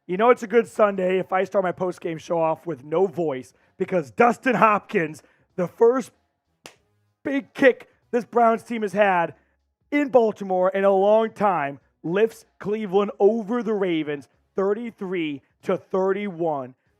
You know it's a good Sunday if I start my post-game show off with no voice because Dustin Hopkins, the first big kick this Browns team has had in Baltimore in a long time, lifts Cleveland over the Ravens 33-31.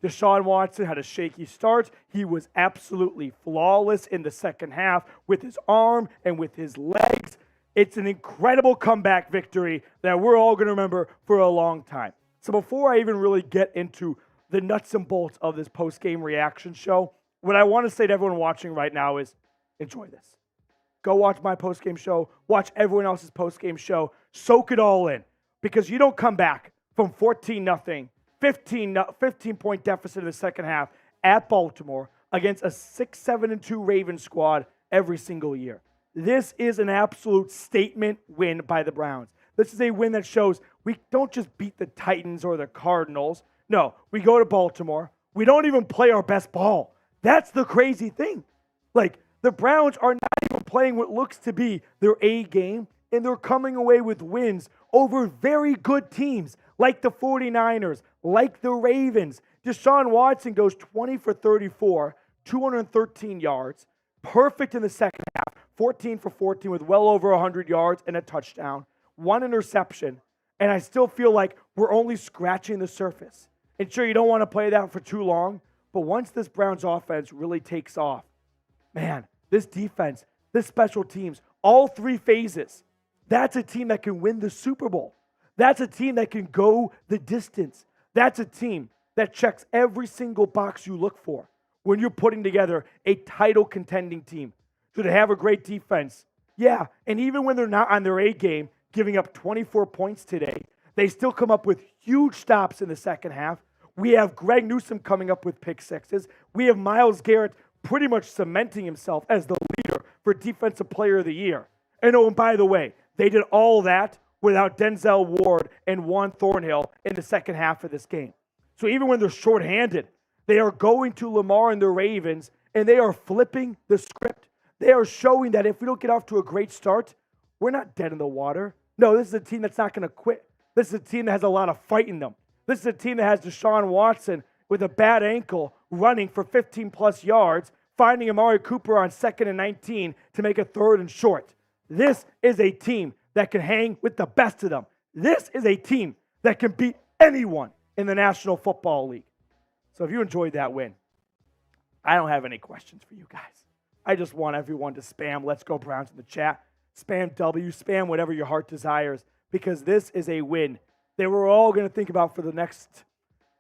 Deshaun Watson had a shaky start. He was absolutely flawless in the second half with his arm and with his legs. It's an incredible comeback victory that we're all going to remember for a long time. So before I even really get into the nuts and bolts of this post-game reaction show, what I want to say to everyone watching right now is enjoy this. Go watch my post-game show. Watch everyone else's post-game show. Soak it all in because you don't come back from 14-0, 15-point deficit in the second half at Baltimore against a 6-7-2 Ravens squad every single year. This is an absolute statement win by the Browns. This is a win that shows we don't just beat the Titans or the Cardinals. No, we go to Baltimore. We don't even play our best ball. That's the crazy thing. Like, the Browns are not even playing what looks to be their A game, and they're coming away with wins over very good teams like the 49ers, like the Ravens. Deshaun Watson goes 20 for 34, 213 yards, perfect in the second half, 14 for 14 with well over 100 yards and a touchdown, one interception, and I still feel like we're only scratching the surface. And sure, you don't want to play that for too long, but once this Browns offense really takes off, man, this defense, this special teams, all three phases, that's a team that can win the Super Bowl. That's a team that can go the distance. That's a team that checks every single box you look for when you're putting together a title contending team. So to have a great defense, yeah, and even when they're not on their A game, giving up 24 points today, they still come up with huge stops in the second half. We have Greg Newsome coming up with pick sixes. We have Myles Garrett pretty much cementing himself as the leader for Defensive Player of the Year. And oh, and by the way, they did all that without Denzel Ward and Juan Thornhill in the second half of this game. So even when they're shorthanded, they are going to Lamar and the Ravens, and they are flipping the script. They are showing that if we don't get off to a great start, we're not dead in the water. No, this is a team that's not going to quit. This is a team that has a lot of fight in them. This is a team that has Deshaun Watson with a bad ankle running for 15-plus yards, finding Amari Cooper on 2nd and 19 to make a 3rd and short. This is a team that can hang with the best of them. This is a team that can beat anyone in the National Football League. So if you enjoyed that win, I don't have any questions for you guys. I just want everyone to spam Let's Go Browns in the chat. Spam W, spam whatever your heart desires, because this is a win that we're all going to think about for the next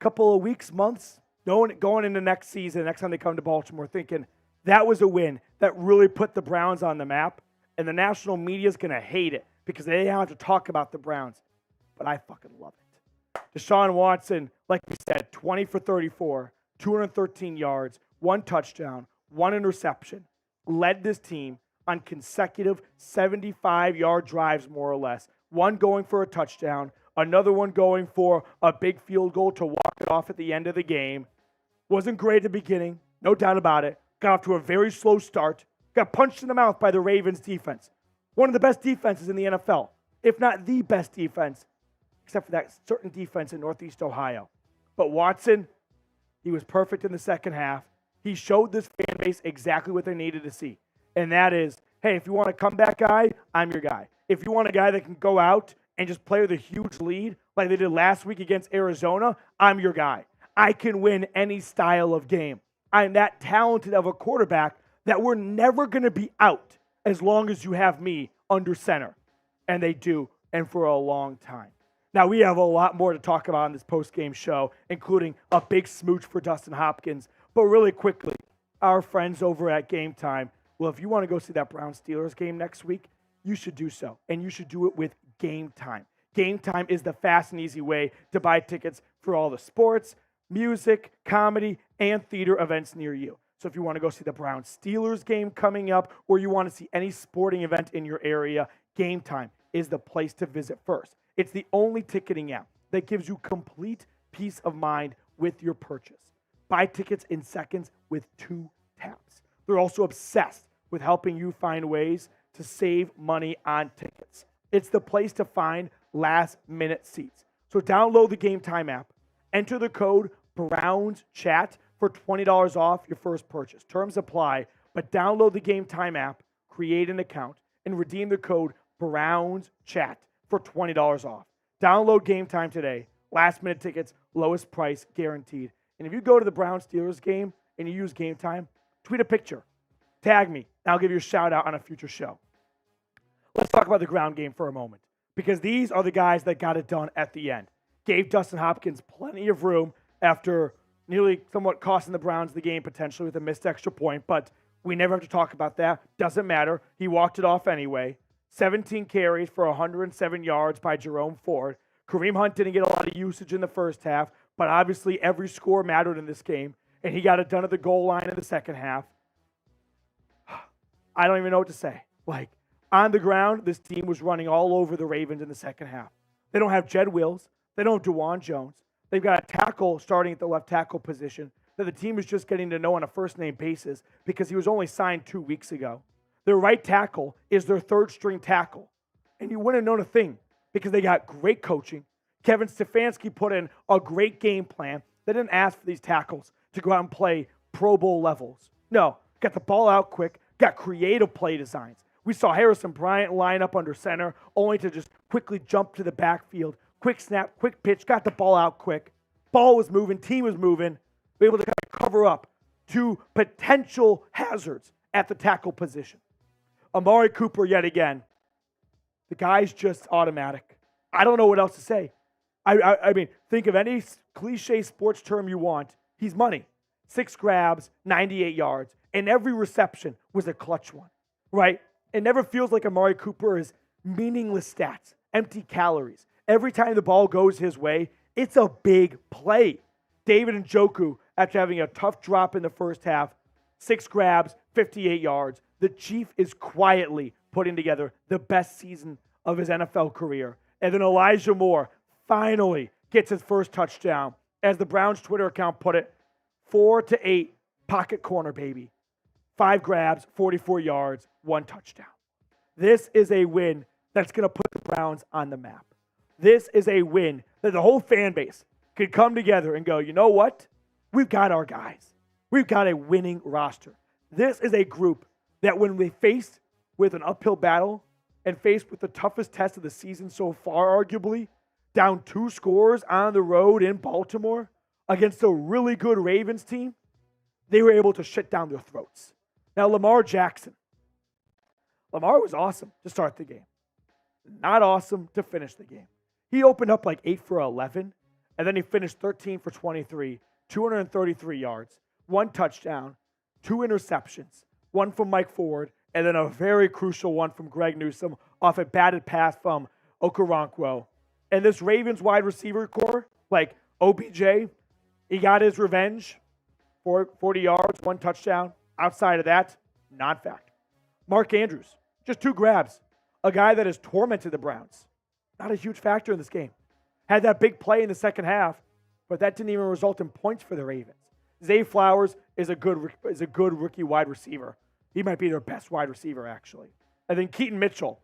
couple of weeks, months, going into next season, next time they come to Baltimore, thinking that was a win that really put the Browns on the map, and the national media is going to hate it because they don't have to talk about the Browns, but I fucking love it. Deshaun Watson, like we said, 20 for 34, 213 yards, 1 touchdown, 1 interception, led this team on consecutive 75-yard drives, more or less. One going for a touchdown, another one going for a big field goal to walk it off at the end of the game. Wasn't great at the beginning, no doubt about it. Got off to a very slow start. Got punched in the mouth by the Ravens defense. One of the best defenses in the NFL, if not the best defense, except for that certain defense in Northeast Ohio. But Watson, he was perfect in the second half. He showed this fan base exactly what they needed to see. And that is, hey, if you want a comeback guy, I'm your guy. If you want a guy that can go out and just play with a huge lead like they did last week against Arizona, I'm your guy. I can win any style of game. I'm that talented of a quarterback that we're never going to be out as long as you have me under center. And they do, and for a long time. Now, we have a lot more to talk about in this post-game show, including a big smooch for Dustin Hopkins. But really quickly, our friends over at Game Time, well, if you want to go see that Browns-Steelers game next week, you should do so. And you should do it with Game Time. Game Time is the fast and easy way to buy tickets for all the sports, music, comedy, and theater events near you. So if you want to go see the Browns-Steelers game coming up, or you want to see any sporting event in your area, Game Time is the place to visit first. It's the only ticketing app that gives you complete peace of mind with your purchase. Buy tickets in seconds with 2 taps. They're also obsessed with helping you find ways to save money on tickets. It's the place to find last-minute seats. So download the Game Time app Enter the code BROWNSCHAT for $20 off your first purchase. Terms apply, but download the Game Time app, create an account, and redeem the code BROWNSCHAT for $20 off. Download Game Time today. Last minute tickets, lowest price guaranteed. And if you go to the Browns-Steelers game and you use Game Time, tweet a picture. Tag me, and I'll give you a shout out on a future show. Let's talk about the ground game for a moment, because these are the guys that got it done at the end. Gave Dustin Hopkins plenty of room after nearly somewhat costing the Browns the game potentially with a missed extra point, but we never have to talk about that. Doesn't matter. He walked it off anyway. 17 carries for 107 yards by Jerome Ford. Kareem Hunt didn't get a lot of usage in the first half, but obviously every score mattered in this game, and he got it done at the goal line in the second half. I don't even know what to say. Like, on the ground, this team was running all over the Ravens in the second half. They don't have Jed Wills. They don't have DeJuan Jones. They've got a tackle starting at the left tackle position that the team is just getting to know on a first-name basis because he was only signed 2 weeks ago. Their right tackle is their third-string tackle. And you wouldn't have known a thing because they got great coaching. Kevin Stefanski put in a great game plan. They didn't ask for these tackles to go out and play Pro Bowl levels. No, got the ball out quick, got creative play designs. We saw Harrison Bryant line up under center only to just quickly jump to the backfield. Quick snap, quick pitch, got the ball out quick. Ball was moving, team was moving. We were able to kind of cover up two potential hazards at the tackle position. Amari Cooper, yet again, the guy's just automatic. I don't know what else to say. I mean, think of any cliche sports term you want. He's money. 6 grabs, 98 yards, and every reception was a clutch one, right? It never feels like Amari Cooper is meaningless stats, empty calories. Every time the ball goes his way, it's a big play. David Njoku, after having a tough drop in the first half, 6 grabs, 58 yards. The Chief is quietly putting together the best season of his NFL career. And then Elijah Moore finally gets his first touchdown. As the Browns Twitter account put it, 4-8 pocket corner, baby. 5 grabs, 44 yards, 1 touchdown. This is a win that's going to put the Browns on the map. This is a win that the whole fan base could come together and go, you know what? We've got our guys. We've got a winning roster. This is a group that when they faced with an uphill battle and faced with the toughest test of the season so far, arguably, down 2 scores on the road in Baltimore against a really good Ravens team, they were able to shut down their throats. Now, Lamar Jackson. Lamar was awesome to start the game. Not awesome to finish the game. He opened up like 8 for 11, and then he finished 13 for 23, 233 yards, 1 touchdown, 2 interceptions, 1 from Mike Ford, and then a very crucial one from Greg Newsome off a batted pass from Okoronkwo. And this Ravens wide receiver core, like OBJ, he got his revenge for 40 yards, 1 touchdown. Outside of that, non-factor. Mark Andrews, just 2 grabs. A guy that has tormented the Browns. Not a huge factor in this game. Had that big play in the second half, but that didn't even result in points for the Ravens. Zay Flowers is a good rookie wide receiver. He might be their best wide receiver, actually. And then Keaton Mitchell.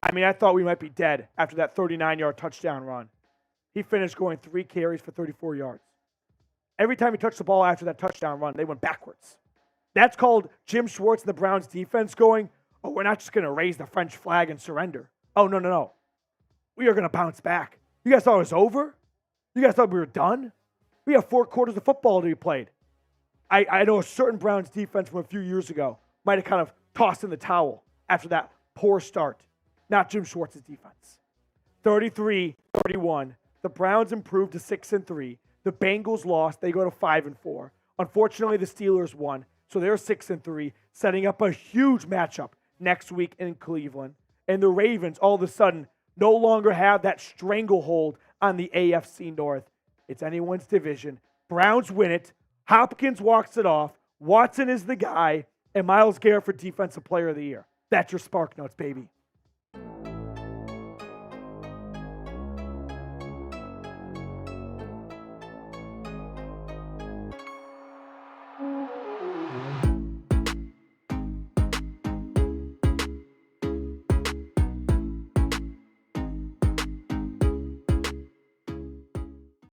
I mean, I thought we might be dead after that 39-yard touchdown run. He finished going 3 carries for 34 yards. Every time he touched the ball after that touchdown run, they went backwards. That's called Jim Schwartz and the Browns defense going, oh, we're not just going to raise the French flag and surrender. Oh, no. We are going to bounce back. You guys thought it was over? You guys thought we were done? We have 4 quarters of football to be played. I know a certain Browns defense from a few years ago might have kind of tossed in the towel after that poor start. Not Jim Schwartz's defense. 33-31. The Browns improved to 6-3. The Bengals lost. They go to 5-4. Unfortunately, the Steelers won. So they're 6-3, setting up a huge matchup next week in Cleveland. And the Ravens, all of a sudden, no longer have that stranglehold on the AFC North. It's anyone's division. Browns win it. Hopkins walks it off. Watson is the guy. And Myles Garrett for Defensive Player of the Year. That's your Spark Notes, baby.